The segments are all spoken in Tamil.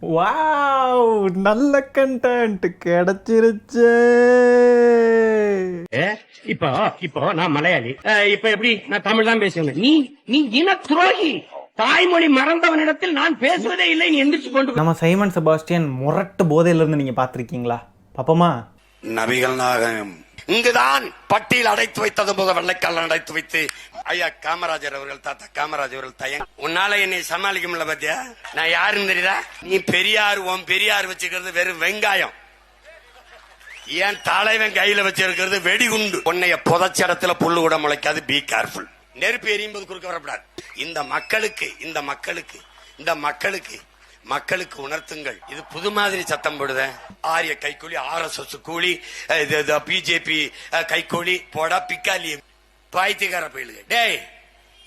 வாவ், நல்ல கண்டென்ட் கிடைச்சிருச்சு. இப்போ இப்போ நான் மலையாளி, இப்ப எப்படி நான் தமிழ் தான் பேசுவேன். நீ நீ இன துரோகி, தாய்மொழி மறந்தவனிடத்தில் நான் பேசுவதே இல்லை. நீ எந்திரிச்சு கொண்டு நம்ம சைமன் செபாஸ்டியன் முரட்டு போதையில இருந்து நீங்க பாத்திருக்கீங்களா? பாப்போமா? நபிகள் நாயகம் இங்குதான் பட்டியல் அடைத்து வைத்தது போக வெள்ளைக்கால அடைத்து வைத்து ஐயா காமராஜர் அவர்கள், தாத்தா காமராஜர் அவர்கள் தயங்க. உன்னால என்னை சமாளிக்க முடியல பாத்தியா? நான் யாருன்னு தெரியுதா? நீ பெரியார், உன் பெரியார் வச்சுக்கிறது வெறும் வெங்காயம், ஏன் தலைவன் கையில வச்சிருக்கிறது வெடிகுண்டு. உன்னைய புதைச்ச இடத்துல புல்லு கூட முளைக்காது. Be careful. நெருப்பு எரியும் போது குறுக்க வரப்படாது. இந்த மக்களுக்கு உணர்த்துங்கள். இது புது மாதிரி சத்தம் போடுத. ஆரிய கைக்கூலி, RSS கூலி, பிஜேபி கைக்கூலி போடா பிக்காலி பாய்த்திகார பயிலுங்க. டேய்,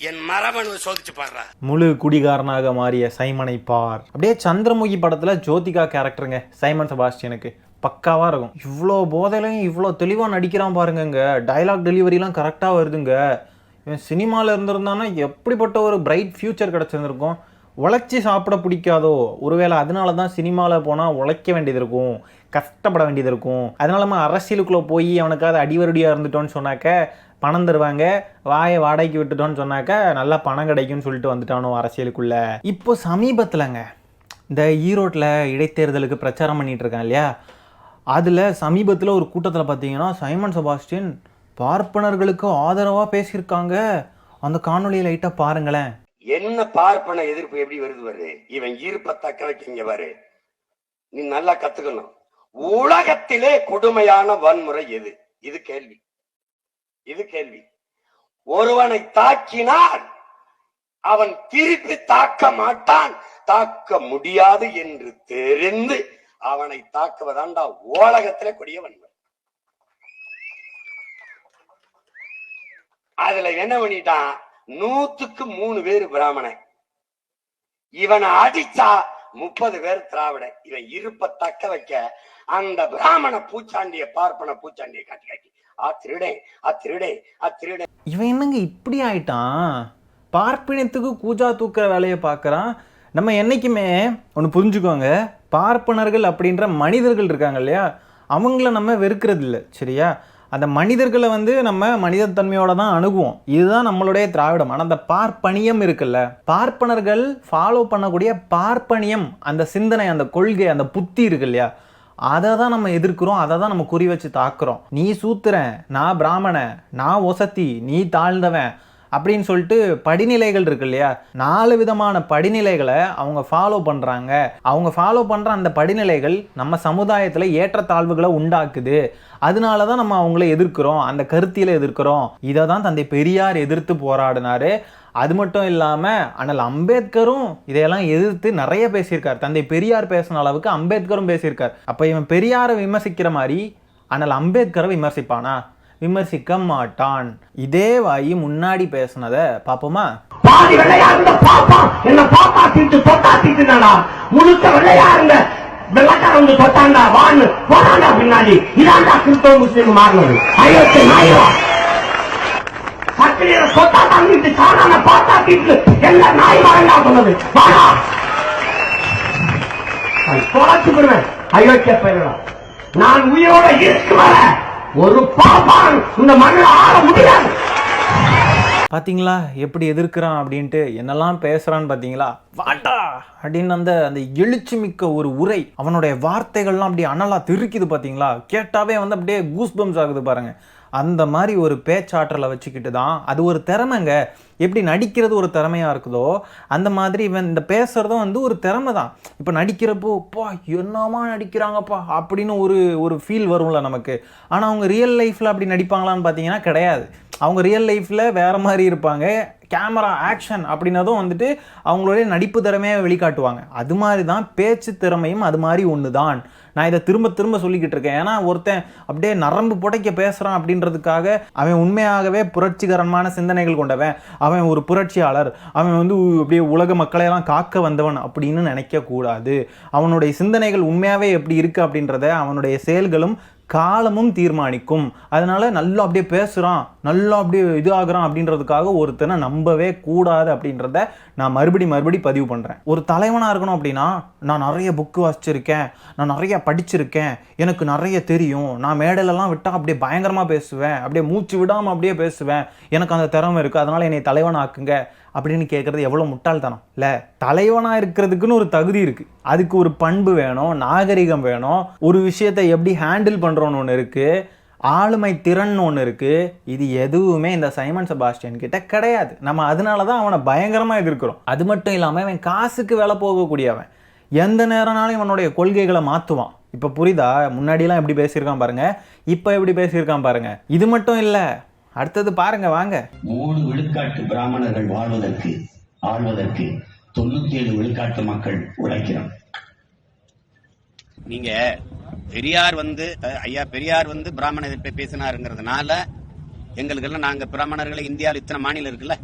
என் மரபணு சோதிச்சு பாடுறா. முழு குடிகாரனாக மாறிய சைமனை பார். அப்படியே சந்திரமுகி படத்துல ஜோதிகா கேரக்டருங்க சைமன் செபாஸ்டியனுக்கு பக்காவா இருக்கும். இவ்வளோ போதையிலையும் இவ்வளோ தெளிவா நடிக்கிறான் பாருங்க. டைலாக் டெலிவரிலாம் கரெக்டா வருதுங்க. இவன் சினிமாவில் இருந்திருந்தானா எப்படிப்பட்ட ஒரு பிரைட் ஃபியூச்சர் கிடச்சிருந்துருக்கும். உழைச்சி சாப்பிட பிடிக்காதோ, ஒருவேளை அதனால தான் சினிமாவில் போனால் உழைக்க வேண்டியது இருக்கும், கஷ்டப்பட வேண்டியது இருக்கும். அதனால நம்ம அரசியலுக்குள்ளே போய் அவனுக்காவது அடிவருடியாக இருந்துட்டோன்னு சொன்னாக்க பணம் தருவாங்க, வாயை வாடகைக்கு விட்டுட்டோன்னு சொன்னாக்க நல்லா பணம் கிடைக்கும்னு சொல்லிட்டு வந்துட்டானோ அரசியலுக்குள்ளே. இப்போ சமீபத்தில்ங்க இந்த ஈரோட்டில் இடைத்தேர்தலுக்கு பிரச்சாரம் பண்ணிகிட்டு இருக்கான் இல்லையா, அதில் சமீபத்தில் ஒரு கூட்டத்தில் பார்த்தீங்கன்னா சைமன் செபாஸ்டியன் பார்ப்பனர்களுக்கு ஆதரவாக பேசியிருக்காங்க. அந்த காணொலியை லைட்டாக பாருங்களேன். என்ன பார்ப்பன எதிர்ப்பு எப்படி வருது பாரு. இவன் ஈர்ப்ப தக்க வைக்க பாரு. நீ நல்லா கத்துக்கணும். உலகத்திலே கொடுமையான வன்முறை எது? இது கேள்வி. ஒருவனை தாக்கினால் அவன் திருப்பி தாக்க மாட்டான், தாக்க முடியாது என்று தெரிந்து அவனை தாக்குவதாண்டா உலகத்திலே கொடிய வன்முறை. அதுல என்ன பண்ணிட்டான்? 100க்கு 3 பேர் பிராமணன். இவனை அடிச்சா 30 பேர் திராவிடன். இவன் இருப்ப தக்க வைக்க அந்த பிராமண பூச்சாண்டிய பார்ப்பன பூச்சாண்டிய காட்டி திருடே. இவன் என்னங்க இப்படி ஆயிட்டான்? பார்ப்பினத்துக்கு கூஜா தூக்குற வேலையை பார்க்கறான். நம்ம என்னைக்குமே ஒன்று புரிஞ்சுக்கோங்க, பார்ப்பனர்கள் அப்படின்ற மனிதர்கள் இருக்காங்க இல்லையா, அவங்கள நம்ம வெறுக்கிறது இல்லை, சரியா? அந்த மனிதர்களை நம்ம மனிதத்தன்மையோட தான் அணுகுவோம். இதுதான் நம்மளுடைய திராவிடம். ஆனால் அந்த பார்ப்பனியம் இருக்குல்ல, பார்ப்பனர்கள் ஃபாலோ பண்ணக்கூடிய பார்ப்பனியம், அந்த சிந்தனை, அந்த கொள்கை, அந்த புத்தி இருக்கு இல்லையா, அதை தான் நம்ம எதிர்க்கிறோம், அதை தான் நம்ம குறி வச்சு தாக்குறோம். நீ சூத்திரன், நான் பிராமணன், நான் ஒசத்தி, நீ தாழ்ந்தவன் அப்படின்னு சொல்லிட்டு படிநிலைகள் இருக்கு இல்லையா, 4 விதமான படிநிலைகளை அவங்க ஃபாலோ பண்ணுறாங்க. அவங்க ஃபாலோ பண்ணுற அந்த படிநிலைகள் நம்ம சமுதாயத்தில் ஏற்றத்தாழ்வுகளை உண்டாக்குது. அதனால தான் நம்ம அவங்கள எதிர்க்கிறோம், அந்த கருத்தியில் எதிர்க்கிறோம். இதை தான் தந்தை பெரியார் எதிர்த்து போராடினார். அது மட்டும் இல்லாமல் அண்ணல் அம்பேத்கரும் இதையெல்லாம் எதிர்த்து நிறைய பேசியிருக்கார். தந்தை பெரியார் பேசின அளவுக்கு அம்பேத்கரும் பேசியிருக்கார். அப்போ இவன் பெரியாரை விமர்சிக்கிற மாதிரி அண்ணல் அம்பேத்கரை விமர்சிப்பானா? விமர்சிக்க மாட்டான். இதே வாயி முன்னாடி பேசினத பாப்போமா? பாதி வெள்ளையா இருந்த பாப்பா என்ன பாப்பா தீட்டு தொட்டா தீட்டுனா முழுக்க வெள்ளையா இருந்த வெள்ளக்காரங்க தொட்டாண்டா வான்னு போனாண்டா பின்னாடி. இதாண்டா கிறிஸ்தவ முஸ்லீம் மாறினது. அயோத்தி நாயவா சத்திரிய சொத்தா தங்கிட்டு சாணான பாத்தா தீட்டு எல்லா நாய் வாண்டா சொன்னது. வாடா தொலைச்சுக்கிறேன் அயோத்திய பெயரலாம். நான் உயிரோட இருக்கு வர ஒரு பாப்பான் இந்த மண்ணில் ஆள முடியாது. பார்த்தீங்களா எப்படி எதிர்க்கிறான் அப்படின்ட்டு, என்னெல்லாம் பேசுகிறான்னு பார்த்தீங்களா? வாட்டா அப்படின்னு அந்த எழுச்சி மிக்க ஒரு உரை, அவனுடைய வார்த்தைகள்லாம் அப்படியே அனலாக திருக்குது பார்த்தீங்களா? கேட்டாவே அப்படியே கூஸ் பம்ஸ் ஆகுது பாருங்கள். அந்த மாதிரி ஒரு பேச்சாற்றலை வச்சுக்கிட்டு தான், அது ஒரு திறமைங்க. எப்படி நடிக்கிறது ஒரு திறமையாக இருக்குதோ அந்த மாதிரி இவன் இந்த பேசுகிறதும் ஒரு திறமை தான். இப்போ நடிக்கிறப்போ பா என்னமா நடிக்கிறாங்கப்பா அப்படின்னு ஒரு ஃபீல் வரும்ல நமக்கு. ஆனால் அவங்க ரியல் லைஃப்பில் அப்படி நடிப்பாங்களான்னு பார்த்தீங்கன்னா கிடையாது. அவங்க ரியல் லைஃப்பில் வேறு மாதிரி இருப்பாங்க. கேமரா ஆக்ஷன் அப்படின்னதும் அவங்களுடைய நடிப்பு திறமையை வெளிக்காட்டுவாங்க. அது மாதிரி தான் பேச்சு திறமையும் அது மாதிரி ஒன்று தான். நான் இதை திரும்ப சொல்லிக்கிட்டு இருக்கேன். ஏன்னா ஒருத்தன் அப்படியே நரம்பு புடைக்க பேசுகிறான் அப்படின்றதுக்காக அவன் உண்மையாகவே புரட்சிகரமான சிந்தனைகள் கொண்டவன், அவன் ஒரு புரட்சியாளர், அவன் அப்படியே உலக மக்களையெல்லாம் காக்க வந்தவன் அப்படின்னு நினைக்கக்கூடாது. அவனுடைய சிந்தனைகள் உண்மையாகவே எப்படி இருக்குது அப்படின்றத அவனுடைய செயல்களும் காலமும் தீர்மானிக்கும். அதனால நல்லா அப்படியே பேசுகிறான், நல்லா அப்படியே இது ஆகுறான் அப்படின்றதுக்காக ஒருத்தனை நம்பவே கூடாது அப்படின்றத நான் மறுபடி பதிவு பண்ணுறேன். ஒரு தலைவனாக இருக்கணும் அப்படின்னா நான் நிறைய புக்கு வாசிச்சிருக்கேன், நான் நிறைய படிச்சிருக்கேன், எனக்கு நிறைய தெரியும், நான் மேடையிலலாம் விட்டால் அப்படியே பயங்கரமாக பேசுவேன், அப்படியே மூச்சு விடாமல் அப்படியே பேசுவேன், எனக்கு அந்த திறமை இருக்குது, அதனால் என்னை தலைவனாக்குங்க அப்படின்னு கேட்குறது எவ்வளோ முட்டாள்தனம் இல்லை? தலைவனாக இருக்கிறதுக்குன்னு ஒரு தகுதி இருக்குது, அதுக்கு ஒரு பண்பு வேணும், நாகரிகம் வேணும், ஒரு விஷயத்தை எப்படி ஹேண்டில் பண்ணுறோன்னு ஒன்று இருக்குது, ஆளுமை திறன் ஒன்று இருக்குது. இது எதுவுமே இந்த சைமன் செபாஸ்டியன் கிட்ட கிடையாது. நம்ம அதனால தான் அவனை பயங்கரமாக எதிர்க்கிறோம். அது மட்டும் இல்லாமல் அவன் காசுக்கு வேலை போகக்கூடியவன், எந்த நேரம்னாலும் இவனுடைய கொள்கைகளை மாற்றுவான். இப்போ புரியுதா? முன்னாடிலாம் எப்படி பேசியிருக்கான் பாருங்க, இப்போ எப்படி பேசியிருக்கான் பாருங்க. இது மட்டும் இல்லை, அடுத்தது பாருங்க வாங்க. 3 விழுக்காட்டு பிராமணர்கள் ஆள்வதற்கு 97 விழுக்காட்டு மக்கள் உழைக்கிறோம். நீங்க பெரியார் ஐயா பெரியார் பிராமண எதிர்ப்பை பேசினாருங்கிறதுனால எங்களுக்கெல்லாம் நாங்க பிராமணர்களை இந்தியாவில் இத்தனை மாநிலம் இருக்குல்ல,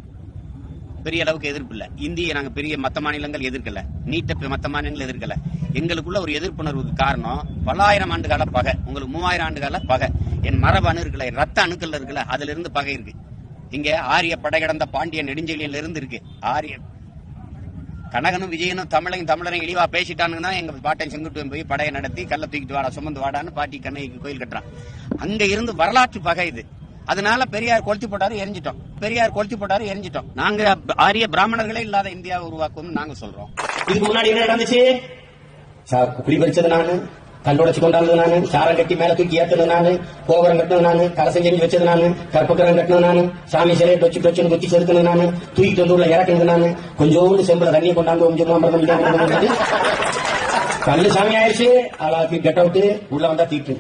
பெரிய அளவுக்கு எதிர்ப்பு இல்லை. இந்திய நாங்க பெரிய மத்த மாநிலங்கள் எதிர்க்கல, நீட்ட மத்த மாநிலங்கள் எதிர்க்கல. எங்களுக்குள்ள ஒரு எதிர்ப்புணர்வுக்கு காரணம் பல்லாயிரம் ஆண்டு கால பகை, உங்களுக்கு 3000 ஆண்டு கால பகை. என் மரபு அணு இருக்குல்ல, ரத்த அணுக்கள் இருக்குல்ல, அதுல இருந்து பகை இருக்கு. இங்க ஆரிய படை கடந்த பாண்டிய நெடுஞ்செழியன்ல இருந்து இருக்கு. ஆரிய கனகனும் விஜயனும் தமிழரையும் இழிவா பேசிட்டானுங்கன்னா எங்க பாட்டன் செங்குட்டுவன் போய் படையை நடத்தி கல்ல தூக்கிட்டு வாடா சுமந்து வாடான்னு பாட்டி கண்ணைக்கு கோயில் கட்டுறான். அங்க இருந்து வரலாற்று பகை இது. அதனால பெரியார் கொளுத்தி போட்டாரு எரிஞ்சிட்டோம். நாங்க ஆரிய பிராமணர்களே இல்லாத இந்தியாவை உருவாக்குவோம் நாங்க சொல்றோம். இதுக்கு முன்னாடி என்ன நடந்துச்சு? குடி பறிச்சது நானு, கண்டுடைச்சு கொண்டாடுறது நானு, சாரம் கட்டி மேல தூக்கி ஏத்தது நானு, கோபுரம் கட்டினது நானு, கலசம் செஞ்சு வச்சது நானு, கற்பக்கரம் கட்டினது நானு, சாமி சிலையை டொச்சுன்னு குத்தி செலுத்தினது நானு, தூக்கிட்டு வந்து உள்ள இறக்குனது நானு, கொஞ்சோண்டு செம்புல தண்ணியை கொண்டாந்து கொஞ்சம் கல்லு சாமி ஆயிடுச்சு. ஆளாக்கு கெட் அவுட், உள்ள வந்தா தீட்டு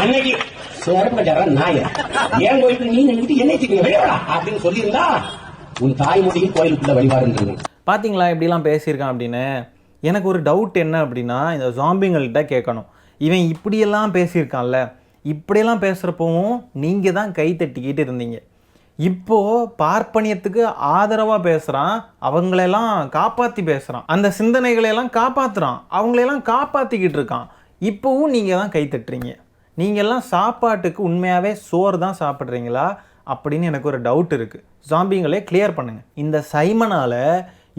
அன்னைக்கு நாய ஏன் கோயிலுக்கு நீ நினைக்கிட்டு என்ன வெளியடா அப்படின்னு சொல்லியிருந்தா உன் தாய்மொழியும் கோயிலுக்குள்ள வழிபாடுன்றது. பார்த்தீங்களா இப்படிலாம் பேசியிருக்கான் அப்படின்னு. எனக்கு ஒரு டவுட் என்ன அப்படின்னா, இந்த ஜாம்பிங்கள்கிட்ட கேட்கணும், இவன் இப்படியெல்லாம் பேசியிருக்கான்ல, இப்படியெல்லாம் பேசுகிறப்பவும் நீங்கள் தான் கை தட்டிக்கிட்டு இருந்தீங்க. இப்போது பார்ப்பனியத்துக்கு ஆதரவாக பேசுகிறான், அவங்களெல்லாம் காப்பாற்றி பேசுகிறான், அந்த சிந்தனைகளையெல்லாம் காப்பாற்றுறான், அவங்களெல்லாம் காப்பாற்றிக்கிட்டு இருக்கான். இப்போவும் நீங்கள் தான் கை தட்டுறீங்க. நீங்கள்லாம் சாப்பாட்டுக்கு உண்மையாகவே சோறு தான் சாப்பிட்றீங்களா அப்படின்னு எனக்கு ஒரு டவுட் இருக்குது. ஜாம்பிங்களே கிளியர் பண்ணுங்கள். இந்த சைமனால்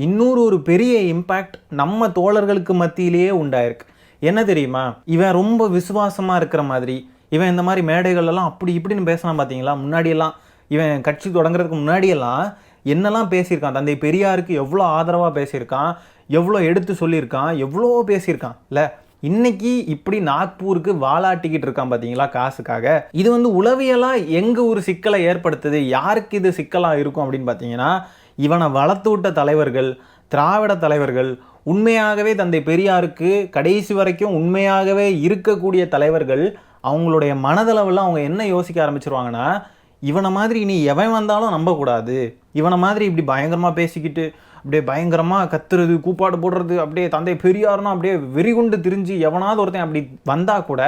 இன்னொரு ஒரு பெரிய இம்பேக்ட் நம்ம தோழர்களுக்கு மத்தியிலேயே உண்டாயிருக்கு. என்ன தெரியுமா? இவன் ரொம்ப விசுவாசமாக இருக்கிற மாதிரி, இவன் இந்த மாதிரி மேடைகள்லாம் அப்படி இப்படின்னு பேசினான் பார்த்தீங்களா? முன்னாடியெல்லாம் இவன் கட்சி தொடங்குறதுக்கு முன்னாடியெல்லாம் என்னெல்லாம் பேசியிருக்கான், தந்தை பெரியாருக்கு எவ்வளோ ஆதரவாக பேசியிருக்கான், எவ்வளோ எடுத்து சொல்லியிருக்கான், எவ்வளோ பேசியிருக்கான் இல்லை? இன்னைக்கு இப்படி நாக்பூருக்கு வாலாட்டிக்கிட்டு இருக்கான் பார்த்தீங்களா காசுக்காக. இது உளவியலாக எங்கே ஒரு சிக்கலை ஏற்படுத்துது, யாருக்கு இது சிக்கலாக இருக்கும் அப்படின்னு பார்த்தீங்கன்னா, இவனை வளர்த்து விட்ட தலைவர்கள், திராவிட தலைவர்கள், உண்மையாகவே தந்தை பெரியாருக்கு கடைசி வரைக்கும் உண்மையாகவே இருக்கக்கூடிய தலைவர்கள், அவங்களுடைய மனதளவில் அவங்க என்ன யோசிக்க ஆரம்பிச்சிருவாங்கன்னா, இவனை மாதிரி இனி எவன் வந்தாலும் நம்பக்கூடாது, இவனை மாதிரி இப்படி பயங்கரமாக பேசிக்கிட்டு அப்படியே பயங்கரமாக கத்துறது, கூப்பாடு போடுறது, அப்படியே தந்தை பெரியார்னா அப்படியே வெறிகுண்டு திரிஞ்சு எவனாவது ஒருத்தன் அப்படி வந்தால் கூட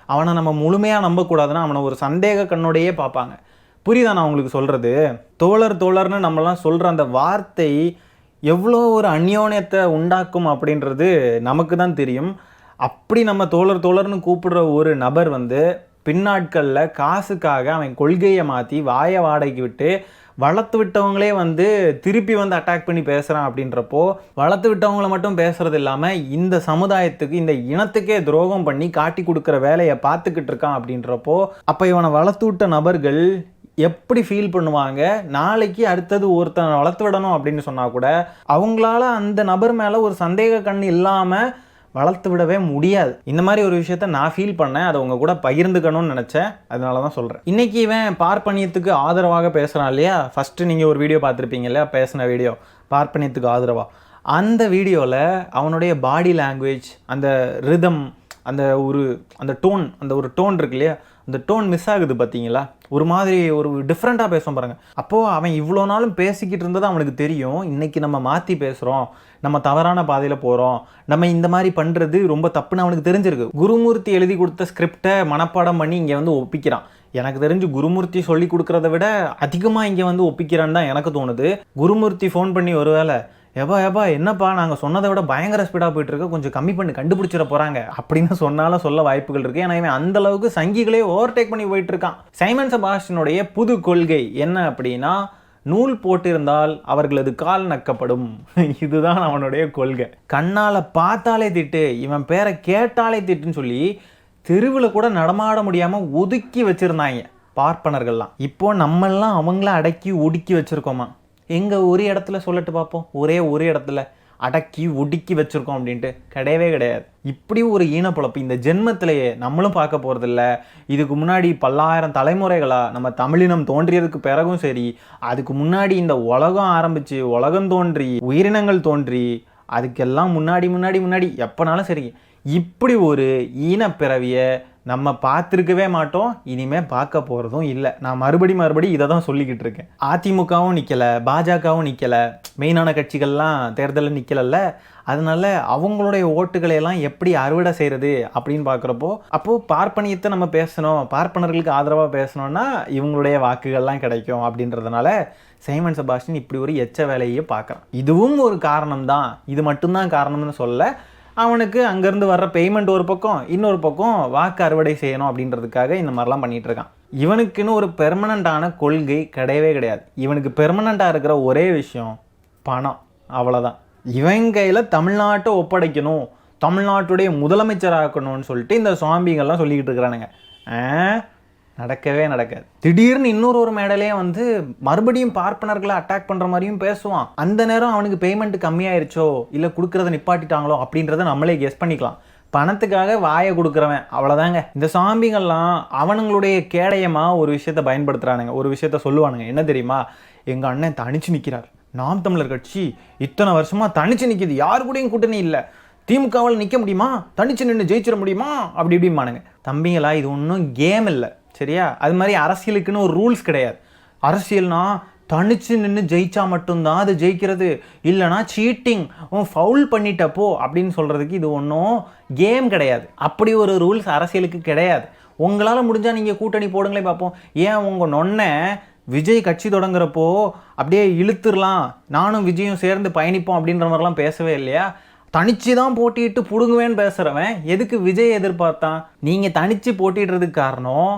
அவனை நம்ம முழுமையாக நம்பக்கூடாதுன்னா அவனை ஒரு சந்தேக கண்ணோடையே பார்ப்பாங்க. புரியுதா நான் உங்களுக்கு சொல்கிறது? தோழர்னு நம்மலாம் சொல்கிற அந்த வார்த்தை எவ்வளோ ஒரு அந்யோன்யத்தை உண்டாக்கும் அப்படின்றது நமக்கு தான் தெரியும். அப்படி நம்ம தோழர்னு கூப்பிடுற ஒரு நபர் பின்னாட்களில் காசுக்காக அவன் கொள்கையை மாற்றி வாயை வாடகைக்கு விட்டு வளர்த்து விட்டவங்களே திருப்பி அட்டாக் பண்ணி பேசுகிறான். அப்படின்றப்போ வளர்த்து விட்டவங்கள மட்டும் பேசுறது இல்லாமல் இந்த சமுதாயத்துக்கு, இந்த இனத்துக்கே துரோகம் பண்ணி காட்டி கொடுக்குற வேலையை பார்த்துக்கிட்டு இருக்கான். அப்படின்றப்போ அப்போ இவனை வளர்த்து விட்ட நபர்கள் எப்படி ஃபீல் பண்ணுவாங்க? நாளைக்கு அடுத்தது ஒருத்தனை வளர்த்து விடணும் அப்படின்னு சொன்னால் கூட அவங்களால அந்த நபர் மேலே ஒரு சந்தேக கண் இல்லாமல் வளர்த்து விடவே முடியாது. இந்த மாதிரி ஒரு விஷயத்த நான் ஃபீல் பண்ணேன், அதை உங்கள் கூட பகிர்ந்துக்கணும்னு நினச்சேன், அதனால தான் சொல்கிறேன். இன்றைக்கி இவன் பார்ப்பனியத்துக்கு ஆதரவாக பேசுகிறான் இல்லையா? ஃபஸ்ட்டு நீங்கள் ஒரு வீடியோ பார்த்துருப்பீங்க இல்லையா, பேசின வீடியோ பார்ப்பனியத்துக்கு ஆதரவாக. அந்த வீடியோவில் அவனுடைய பாடி லாங்குவேஜ், அந்த ரிதம், அந்த டோன் இருக்கு இல்லையா, அந்த டோன் மிஸ் ஆகுது பார்த்தீங்களா? ஒரு மாதிரி ஒரு டிஃப்ரெண்ட்டாக பேசுவோம் பாருங்கள். அப்போது அவன் இவ்வளோ நாளும் பேசிக்கிட்டு இருந்தது அவனுக்கு தெரியும். இன்றைக்கி நம்ம மாற்றி பேசுகிறோம், நம்ம தவறான பாதையில் போகிறோம், நம்ம இந்த மாதிரி பண்ணுறது ரொம்ப தப்புன்னு அவனுக்கு தெரிஞ்சிருக்கு. குருமூர்த்தி எழுதி கொடுத்த ஸ்கிரிப்டை மனப்பாடம் பண்ணி இங்கே ஒப்பிக்கிறான். எனக்கு தெரிஞ்சு குருமூர்த்தி சொல்லி கொடுக்குறத விட அதிகமாக இங்கே ஒப்பிக்கிறான்னு தான் எனக்கு தோணுது. குருமூர்த்தி ஃபோன் பண்ணி ஒருவேளை ஏப்பா என்னப்பா நாங்கள் சொன்னதை விட பயங்கர ஸ்பீடாக போயிட்டு இருக்கு, கொஞ்சம் கம்மி பண்ணி கண்டுபிடிச்சிட போகிறாங்க அப்படின்னு சொன்னாலும் சொல்ல வாய்ப்புகள் இருக்குது. ஏன்னா இவன் அந்த அளவுக்கு சங்கிகளே ஓவர்டேக் பண்ணி போயிட்டு இருக்கான். சைமன் செபாஸ்டியனுடைய புது கொள்கை என்ன அப்படின்னா, நூல் போட்டிருந்தால் அவர்களது கால் நக்கப்படும். இதுதான் அவனுடைய கொள்கை. கண்ணால் பார்த்தாலே திட்டு, இவன் பேரை கேட்டாலே திட்டுன்னு சொல்லி தெருவில் கூட நடமாட முடியாமல் ஒதுக்கி வச்சுருந்தாங்க பார்ப்பனர்கள்லாம். இப்போ நம்மெல்லாம் அவங்கள அடக்கி ஒடுக்கி வச்சுருக்கோமா? எங்கே ஒரு இடத்துல சொல்லட்டு பார்ப்போம், ஒரே ஒரு இடத்துல அடக்கி ஒடுக்கி வச்சுருக்கோம் அப்படின்ட்டு? கிடையவே கிடையாது. இப்படி ஒரு ஈனப்பழப்பு இந்த ஜென்மத்திலேயே நம்மளும் பார்க்க போகிறதில்ல. இதுக்கு முன்னாடி பல்லாயிரம் தலைமுறைகளாக நம்ம தமிழினம் தோன்றியதுக்கு பிறகும் சரி, அதுக்கு முன்னாடி இந்த உலகம் ஆரம்பித்து உலகம் தோன்றி உயிரினங்கள் தோன்றி அதுக்கெல்லாம் முன்னாடி எப்போனாலும் சரி, இப்படி ஒரு ஈனப்பிறவியை நம்ம பார்த்துருக்கவே மாட்டோம், இனிமேல் பார்க்க போகிறதும் இல்லை. நான் மறுபடி இதை தான் சொல்லிக்கிட்டு இருக்கேன். அதிமுகவும் நிற்கலை, பாஜகவும் நிற்கலை, மெயினான கட்சிகள்லாம் தேர்தலில் நிற்கலல்ல. அதனால அவங்களுடைய ஓட்டுகளையெல்லாம் எப்படி அறுவடை செய்கிறது அப்படின்னு பார்க்குறப்போ, அப்போது பார்ப்பனியத்தை நம்ம பேசணும், பார்ப்பனர்களுக்கு ஆதரவாக பேசணும்னா இவங்களுடைய வாக்குகள்லாம் கிடைக்கும் அப்படின்றதுனால சைமன் செபாஸ்டியன் இப்படி ஒரு எச்ச வேலையை பார்க்குறான். இதுவும் ஒரு காரணம் தான், இது மட்டும்தான் காரணம்னு சொல்ல. அவனுக்கு அங்கேருந்து வர்ற பேமெண்ட் ஒரு பக்கம், இன்னொரு பக்கம் வாக்கு அறுவடை செய்யணும் அப்படின்றதுக்காக இந்த மாதிரிலாம் பண்ணிகிட்டு இருக்கான். இவனுக்குன்னு ஒரு பெர்மனண்ட்டான கொள்கை கிடையவே கிடையாது. இவனுக்கு பெர்மனண்ட்டாக இருக்கிற ஒரே விஷயம் பணம், அவ்வளோதான். இவன் கையில் தமிழ்நாட்டை ஒப்படைக்கணும், தமிழ்நாட்டுடைய முதலமைச்சராக்கணும்னு சொல்லிட்டு இந்த சுவாமிகள்லாம் சொல்லிக்கிட்டு இருக்கிறானுங்க. நடக்கவே நடக்காது. திடீர்னு இன்னொரு மேடலே வந்து மறுபடியும் பார்ப்பனர்களை அட்டாக் பண்ணுற மாதிரியும் பேசுவான். அந்த நேரம் அவனுக்கு பேமெண்ட் கம்மியாயிருச்சோ இல்லை கொடுக்குறத நிப்பாட்டிட்டாங்களோ அப்படின்றத நம்மளே கெஸ் பண்ணிக்கலாம். பணத்துக்காக வாயை கொடுக்குறவன், அவ்வளோதாங்க. இந்த சாம்பிங்கள்லாம் அவனுங்களுடைய கேடயமாக ஒரு விஷயத்தை பயன்படுத்துகிறானுங்க, ஒரு விஷயத்த சொல்லுவானுங்க. என்ன தெரியுமா? எங்கள் அண்ணன் தனிச்சு நிற்கிறார், நாம் தமிழர் கட்சி இத்தனை வருஷமாக தனிச்சு நிற்கிது, யாரு கூடயும் கூட்டணி இல்லை, திமுகவால் நிற்க முடியுமா, தனிச்சு நின்று ஜெயிச்சிட முடியுமா அப்படி இப்படிமானுங்க. தம்பிங்களா, இது ஒன்றும் கேம் இல்லை, சரியா? அது மாதிரி அரசியலுக்குன்னு ஒரு ரூல்ஸ் கிடையாது. அரசியல்னா தனிச்சு நின்று ஜெயிச்சா மட்டும்தான் அது ஜெயிக்கிறது, இல்லைனா சீட்டிங், ஃபவுல் பண்ணிட்டப்போ அப்படின்னு சொல்கிறதுக்கு இது ஒன்றும் கேம் கிடையாது. அப்படி ஒரு ரூல்ஸ் அரசியலுக்கு கிடையாது. உங்களால் முடிஞ்சால் நீங்கள் கூட்டணி போடுங்களே பார்ப்போம். ஏன் உங்கள் நொன்னை விஜய் கட்சி தொடங்குறப்போ அப்படியே இழுத்துடலாம், நானும் விஜயும் சேர்ந்து பயணிப்போம் அப்படின்ற மாதிரிலாம் பேசவே இல்லையா? தனிச்சு தான் போட்டிட்டு புடுங்குவேன்னு பேசுகிறவன் எதுக்கு விஜய் எதிர்பார்த்தான்? நீங்கள் தனிச்சு போட்டிடுறதுக்கு காரணம்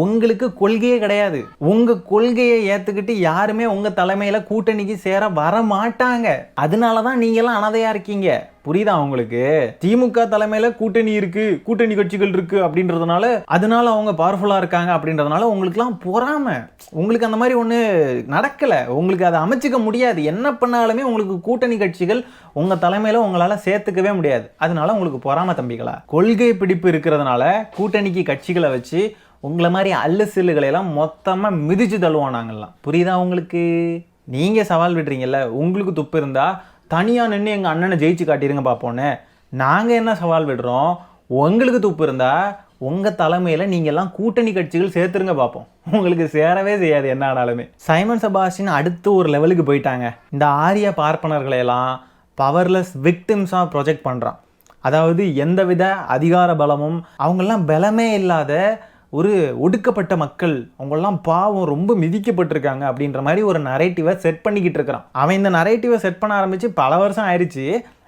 உங்களுக்கு கொள்கையே கிடையாது. உங்கள் கொள்கையை ஏற்றுக்கிட்டு யாருமே உங்கள் தலைமையில் கூட்டணிக்கு சேர வர மாட்டாங்க. அதனால தான் நீங்கள்லாம் அனாதையாக இருக்கீங்க. புரியுதா உங்களுக்கு? திமுக தலைமையில் கூட்டணி இருக்குது, கூட்டணி கட்சிகள் இருக்குது அப்படின்றதுனால, அதனால அவங்க பவர்ஃபுல்லாக இருக்காங்க அப்படின்றதுனால உங்களுக்குலாம் பொறாமை. உங்களுக்கு அந்த மாதிரி ஒன்று நடக்கலை, உங்களுக்கு அதை அமைச்சிக்க முடியாது. என்ன பண்ணாலுமே உங்களுக்கு கூட்டணி கட்சிகள் உங்கள் தலைமையில் உங்களால் சேர்த்துக்கவே முடியாது. அதனால உங்களுக்கு பொறாமை தம்பிகளா. கொள்கை பிடிப்பு இருக்கிறதுனால கூட்டணிக்கு கட்சிகளை வச்சு உங்களை மாதிரி அல்லு சில்லுகளையெல்லாம் மொத்தமாக மிதிச்சு தள்ளுவோம் நாங்கள்லாம். புரியுதா உங்களுக்கு? நீங்கள் சவால் விடுறீங்கல்ல, உங்களுக்கு துப்பு இருந்தால் தனியாக நின்று எங்கள் அண்ணனை ஜெயிச்சு காட்டிடுங்க பார்ப்போன்னு. நாங்கள் என்ன சவால் விடுறோம்? உங்களுக்கு துப்பு இருந்தால் உங்கள் தலைமையில் நீங்கள்லாம் கூட்டணி கட்சிகள் சேர்த்துருங்க பார்ப்போம். உங்களுக்கு சேரவே செய்யாது என்ன ஆனாலுமே. சைமன் செபாஸ்டியன் அடுத்து ஒரு லெவலுக்கு போயிட்டாங்க. இந்த ஆரிய பார்ப்பனர்களையெல்லாம் பவர்லெஸ் விக்டிம்ஸாக ப்ரொஜெக்ட் பண்ணுறான். அதாவது எந்தவித அதிகார பலமும், அவங்கெல்லாம் பலமே இல்லாத ஒரு ஒடுக்கப்பட்ட மக்கள், அவங்கெல்லாம் பாவம் ரொம்ப மிதிக்கப்பட்டிருக்காங்க அப்படின்ற மாதிரி ஒரு நரேட்டிவை செட் பண்ணிக்கிட்டு இருக்கிறான். அவன் இந்த நரேட்டிவை செட் பண்ண ஆரம்பித்து பல வருஷம் ஆயிடுச்சு.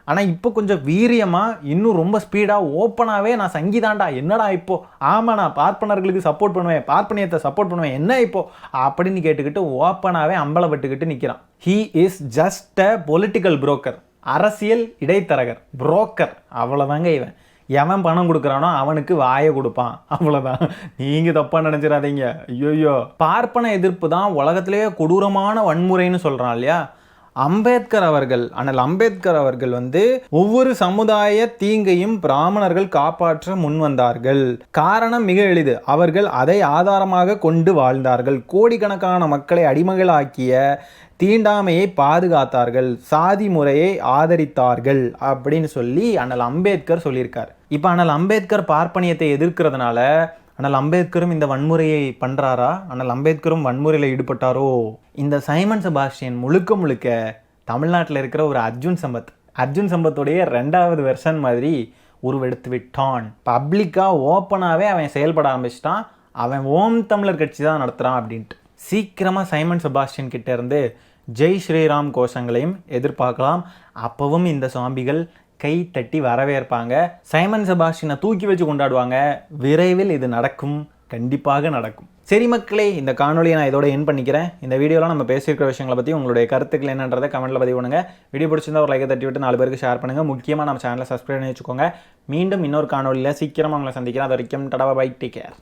ஆனால் இப்போ கொஞ்சம் வீரியமாக இன்னும் ரொம்ப ஸ்பீடாக ஓப்பனாகவே நான் சங்கிதாண்டா, என்னடா இப்போ, ஆமாம் நான் பார்ப்பனர்களுக்கு சப்போர்ட் பண்ணுவேன், பார்ப்பனியத்தை சப்போர்ட் பண்ணுவேன், என்ன இப்போ அப்படின்னு கேட்டுக்கிட்டு ஓப்பனாகவே அம்பலப்பட்டுக்கிட்டு நிற்கிறான். He is just a political broker, அரசியல் இடைத்தரகர், புரோக்கர், அவ்வளோதாங்க. இவன் எவன் பணம் கொடுக்குறானோ அவனுக்கு வாயை கொடுப்பான், அவ்வளோதான். நீங்கள் தப்பாக நினச்சிடாதீங்க. ஐயோயோ, பார்ப்பன எதிர்ப்பு தான் உலகத்திலேயே கொடூரமான வன்முறைன்னு சொல்கிறான் இல்லையா? அண்ணல் அம்பேத்கர் அவர்கள் வந்து ஒவ்வொரு சமுதாய தீங்கையும் பிராமணர்கள் காப்பாற்ற முன்வந்தார்கள். காரணம் மிக எளிது, அவர்கள் அதை ஆதாரமாக கொண்டு வாழ்ந்தார்கள். கோடிக்கணக்கான மக்களை அடிமைகளாக்கிய தீண்டாமையை பாதுகாத்தார்கள், சாதி முறையை ஆதரித்தார்கள் அப்படின்னு சொல்லி அண்ணல் அம்பேத்கர் சொல்லியிருக்கார். இப்போ அண்ணல் அம்பேத்கர் பார்ப்பனியத்தை எதிர்க்கிறதுனால அண்ணல் அம்பேத்கரும் இந்த வன்முறையை பண்ணுறாரா? அண்ணல் அம்பேத்கரும் வன்முறையில் ஈடுபட்டாரோ? இந்த சைமன் செபாஸ்டியன் முழுக்க தமிழ்நாட்டில் இருக்கிற ஒரு அர்ஜுன் சம்பத்துடைய 2வது வெர்ஷன் மாதிரி உருவெடுத்து விட்டான். பப்ளிக்காக ஓப்பனாகவே அவன் செயல்பட ஆரம்பிச்சிட்டான். அவன் ஓம் தமிழர் கட்சி தான் நடத்துகிறான் அப்படின்ட்டு. சீக்கிரமாக சைமன் செபாஸ்டியன் கிட்டேருந்து ஜெய் ஸ்ரீராம் கோஷங்களையும் எதிர்பார்க்கலாம். அப்பவும் இந்த சாம்பிகள் கை தட்டி வரவேற்பாங்க. சைமன் செபாஸ்டியனை தூக்கி வச்சு கொண்டாடுவாங்க. விரைவில் இது நடக்கும், கண்டிப்பாக நடக்கும். சரி மக்களே, இந்த காணொலியை நான் இதோட என் பண்ணிக்கிறேன். இந்த வீடியோவில் நம்ம பேசியிருக்கிற விஷயங்களை பற்றி உங்களுடைய கருத்துக்கள் என்னன்றதை கமெண்ட்டில் பதிவு பண்ணுங்க. வீடியோ பிடிச்சிருந்தா ஒரு லைக்கை தட்டி விட்டு 4 பேருக்கு ஷேர் பண்ணுங்கள். முக்கியமாக நம்ம சேனலை சப்ஸ்கிரைப் பண்ணி வச்சுக்கோங்க. மீண்டும் இன்னொரு காணொலியில் சீக்கிரமாக உங்களை சந்திக்கிறேன். அது வரைக்கும் டடா பை, டேக் கேர்.